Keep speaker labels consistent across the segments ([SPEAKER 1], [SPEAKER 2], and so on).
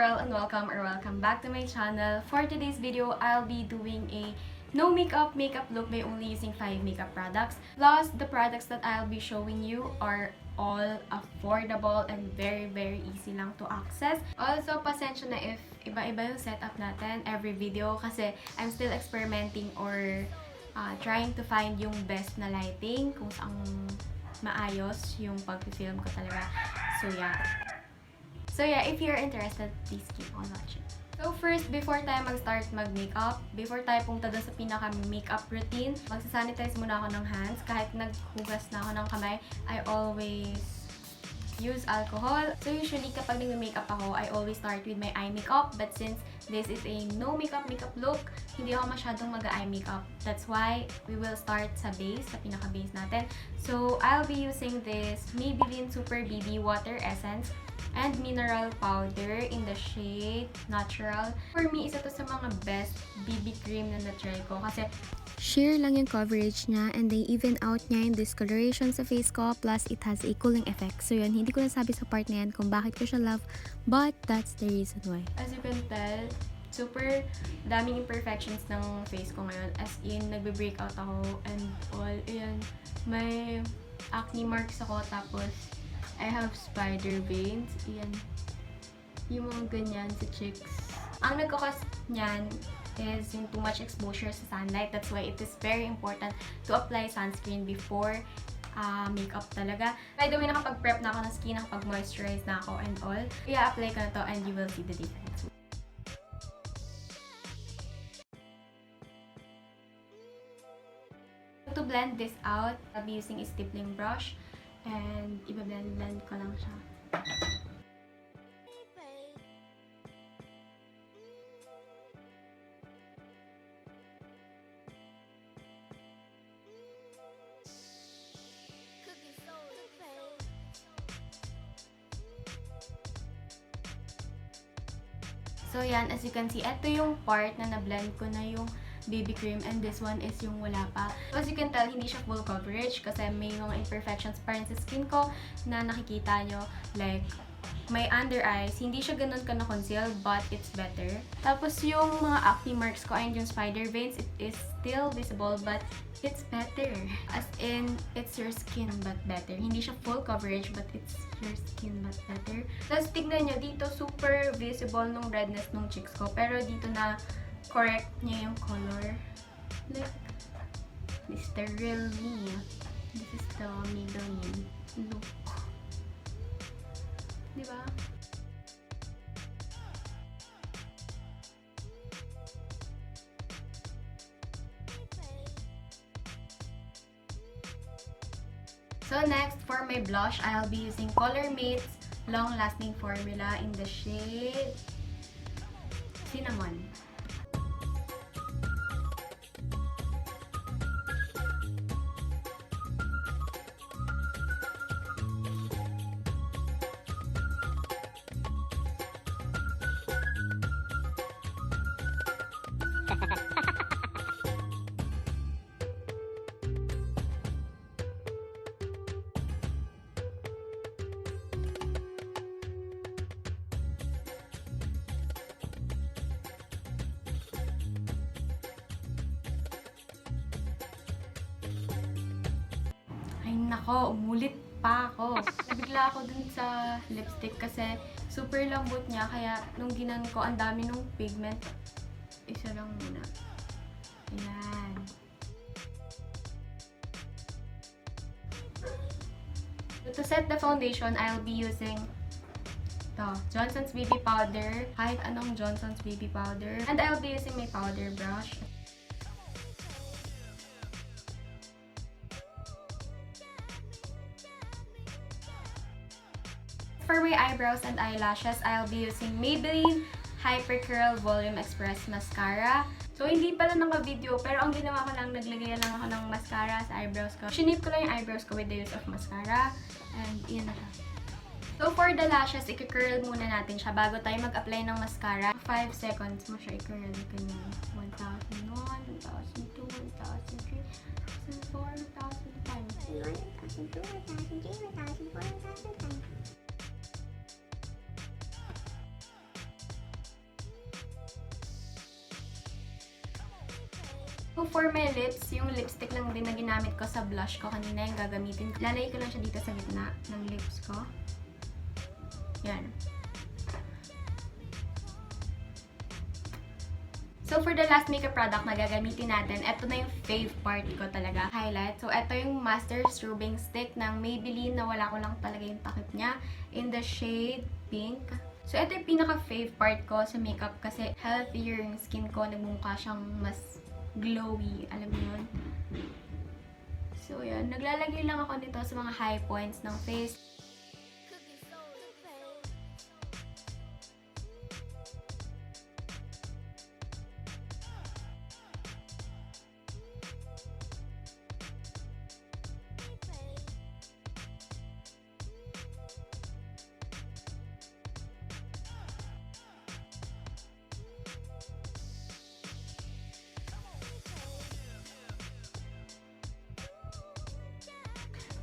[SPEAKER 1] Pearl and welcome back to my channel. For today's video, I'll be doing a no makeup look by only using 5 makeup products. Plus, the products that I'll be showing you are all affordable and very easy lang to access. Also, pasensya na if iba-iba yung setup natin every video kasi I'm still experimenting or trying to find yung best na lighting kung saan maayos yung pag-film ko talaga. So yeah, if you're interested, please keep on watching. So first, before tayo mag-start mag-makeup, before tayo pumunta dun sa pinaka-makeup routine, magsasanitize muna ako ng hands. Kahit naghugas na ako ng kamay, I always use alcohol. So usually, kapag nag-makeup ako, I always start with my eye makeup. But since this is a no makeup look, hindi ako masyadong mag-eye makeup. That's why we will start sa base, sa pinaka-base natin. So I'll be using this Maybelline Super BB Water Essence and mineral powder in the shade Natural. For me, isa to sa mga best BB cream na na-try ko kasi
[SPEAKER 2] sheer lang yung coverage niya and they even out niya yung discoloration sa face ko, plus it has a cooling effect. So yun, hindi ko nasabi sa part na yan kung bakit ko siya love, but that's the reason why.
[SPEAKER 1] As you can tell, super daming imperfections ng face ko ngayon. As in, nagbe-breakout ako and all. Ayan, may acne marks ako, tapos I have spider veins. Ayan, yung mga ganyan sa cheeks. Ang nagkakos niyan is yung too much exposure sa sunlight. That's why it is very important to apply sunscreen before makeup talaga. By the way, nakapag-prep na ako ng skin, nakapag-moisturize na ako and all. I-apply ko na to and you will see the difference. To blend this out, I'll be using a stippling brush and iba-blend ko lang siya. So yan, as you can see, ito yung part na na-blend ko na yung BB cream and this one is yung wala pa. So as you can tell, hindi siya full coverage kasi may mga imperfections pa rin sa skin ko na nakikita nyo. Like, my under eyes, hindi siya ganun ka na-conceal but it's better. Tapos yung mga acne marks ko and yung spider veins, it is still visible but it's better. As in, it's your skin but better. Hindi siya full coverage but it's your skin but better. Tapos tignan nyo, dito super visible nung redness nung cheeks ko. Pero dito na correct niya yung color. Like, this is the real me. This is the Maybelline look. Diba? So next, for my blush, I'll be using COLOURMATE's long-lasting formula in the shade Cinnamon. Ay nako, umulit pa ako. Nabigla ako dun sa lipstick kasi super lambot niya. Kaya nung ginan ko, ang dami nung pigment. Isa lang muna. Ayan. So to set the foundation, I'll be using Johnson's BB powder. Kahit anong Johnson's BB powder. And I'll be using my powder brush. For my eyebrows and eyelashes, I'll be using Maybelline Hyper Curl Volume Express Mascara. So, hindi pala naka-video, pero ang ginawa ko lang, naglagay lang ako ng mascara sa eyebrows ko. Shinip ko lang yung eyebrows ko with the use of mascara. And, iyan na siya. So, for the lashes, i-curl muna natin siya bago tayo mag-apply ng mascara. 5 seconds mo siya i-curl. Ganyan. 1,001, 1,002, 1,003, 1,004, 1,005. 1,002, 1,003, 1,004, 1,005. So, for my lips, yung lipstick lang din na ginamit ko sa blush ko kanina yung gagamitin. Lalagay ko lang siya dito sa gitna ng lips ko. Yan. So, for the last makeup product na gagamitin natin, ito na yung fave part ko talaga. Highlight. So, ito yung Master Strobing Stick ng Maybelline na wala ko lang talaga yung takip niya in the shade Pink. So, ito yung pinaka-fave part ko sa makeup kasi healthier yung skin ko. Nagmumukha siyang mas glowy. Alam mo yun? So, yan. Naglalagay lang ako nito sa mga high points ng face.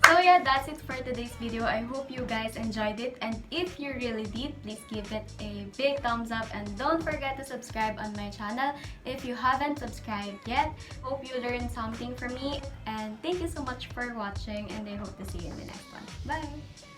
[SPEAKER 1] So yeah, that's it for today's video. I hope you guys enjoyed it, and if you really did, please give it a big thumbs up and don't forget to subscribe on my channel if you haven't subscribed yet. Hope you learned something from me, and thank you so much for watching, and I hope to see you in the next one. Bye!